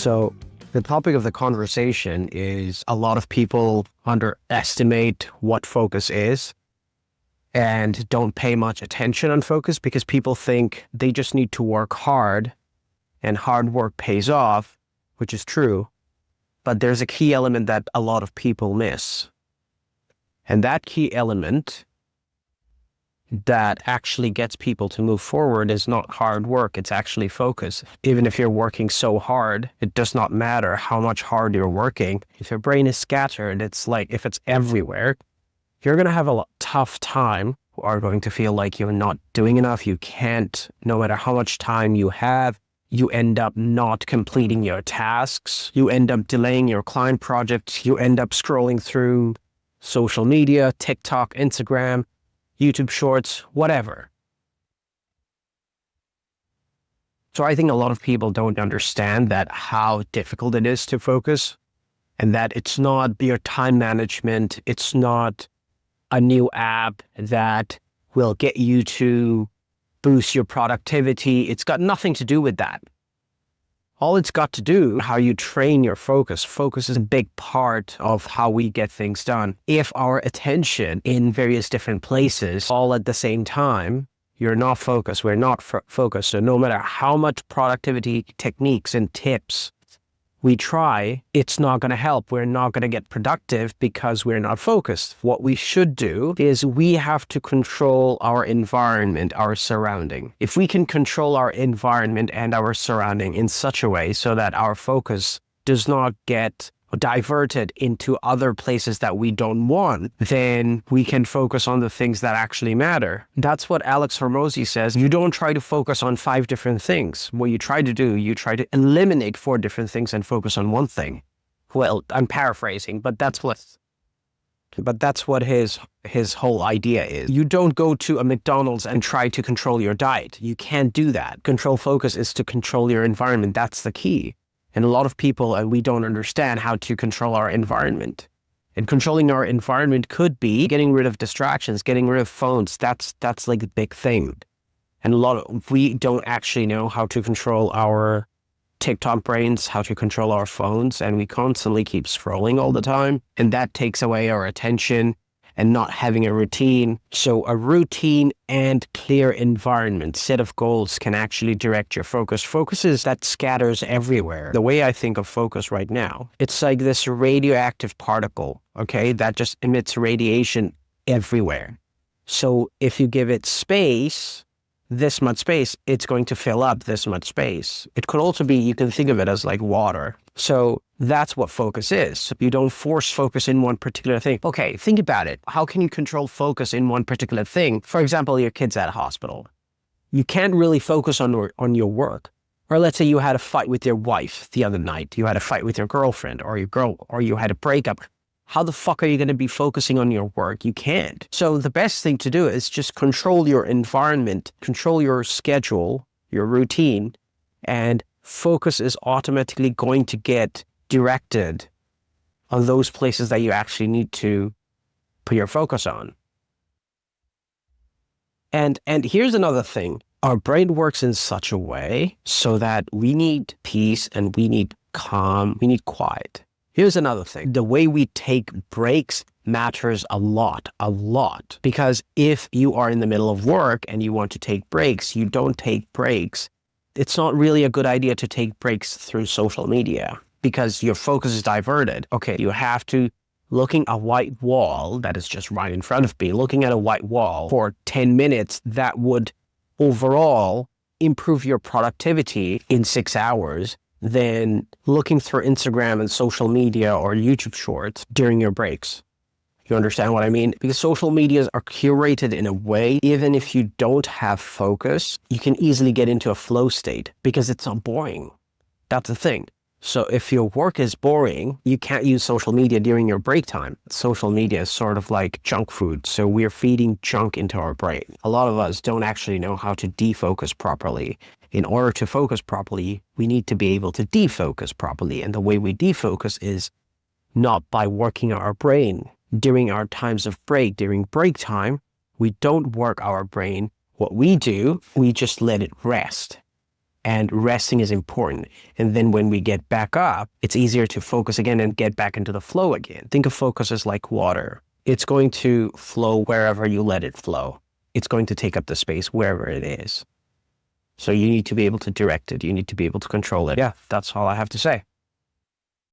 So the topic of the conversation is a lot of people underestimate what focus is and don't pay much attention on focus because people think they just need to work hard and hard work pays off, which is true. But there's a key element that a lot of people miss. And that key element that actually gets people to move forward is not hard work, it's actually focus. Even if you're working so hard, it does not matter how much hard you're working. If your brain is scattered, it's like if it's everywhere, you're going to have a tough time. You are going to feel like you're not doing enough. You can't, no matter how much time you have, you end up not completing your tasks. You end up delaying your client projects. You end up scrolling through social media, TikTok, Instagram, YouTube Shorts, whatever. So I think a lot of people don't understand that how difficult it is to focus, and that it's not your time management. It's not a new app that will get you to boost your productivity. It's got nothing to do with that. All it's got to do, how you train your focus. Focus is a big part of how we get things done. If our attention in various different places all at the same time, you're not focused, we're not focused. So no matter how much productivity techniques and tips we try, it's not going to help. We're not going to get productive because we're not focused. What we should do is we have to control our environment, our surrounding. If we can control our environment and our surrounding in such a way so that our focus does not get diverted into other places that we don't want, then we can focus on the things that actually matter. That's what Alex Hormozi says. You don't try to focus on 5 different things. What you try to do, you try to eliminate 4 different things and focus on one thing. Well, I'm paraphrasing, but that's what his whole idea is. You don't go to a McDonald's and try to control your diet. You can't do that. Control focus is to control your environment. That's the key. And a lot of people, and we don't understand how to control our environment. And controlling our environment could be getting rid of distractions, getting rid of phones. That's like the big thing. And we don't actually know how to control our TikTok brains, how to control our phones, and we constantly keep scrolling all the time. And that takes away our attention and not having a routine. So a routine and clear environment, set of goals can actually direct your focus. Focus is that scatters everywhere. The way I think of focus right now, it's like this radioactive particle, okay, that just emits radiation everywhere. So if you give it space, this much space, it's going to fill up this much space. It could also be, you can think of it as like water. So that's what focus is. You don't force focus in one particular thing. Okay, think about it. How can you control focus in one particular thing? For example, your kid's at a hospital. You can't really focus on your work. Or let's say you had a fight with your wife the other night. You had a fight with your girlfriend or you had a breakup. How the fuck are you going to be focusing on your work? You can't. So the best thing to do is just control your environment, control your schedule, your routine, and focus is automatically going to get directed on those places that you actually need to put your focus on. And here's another thing. Our brain works in such a way so that we need peace and we need calm, we need quiet. Here's another thing. The way we take breaks matters a lot. Because if you are in the middle of work and you want to take breaks, you don't take breaks. It's not really a good idea to take breaks through social media because your focus is diverted. Okay, you have to, looking at a white wall that is just right in front of me, looking at a white wall for 10 minutes, that would overall improve your productivity in 6 hours. Than looking through Instagram and social media or YouTube Shorts during your breaks. You understand what I mean? Because social medias are curated in a way, even if you don't have focus, you can easily get into a flow state because it's not boring. That's the thing. So if your work is boring, you can't use social media during your break time. Social media is sort of like junk food. So we're feeding junk into our brain. A lot of us don't actually know how to defocus properly. In order to focus properly, we need to be able to defocus properly. And the way we defocus is not by working our brain. During our times of break, during break time, we don't work our brain. What we do, we just let it rest. and resting is important. And then when we get back up, it's easier to focus again and get back into the flow again. Think of focus as like water. It's going to flow wherever you let it flow. It's going to take up the space wherever it is. So you need to be able to direct it. You need to be able to control it. Yeah, that's all I have to say.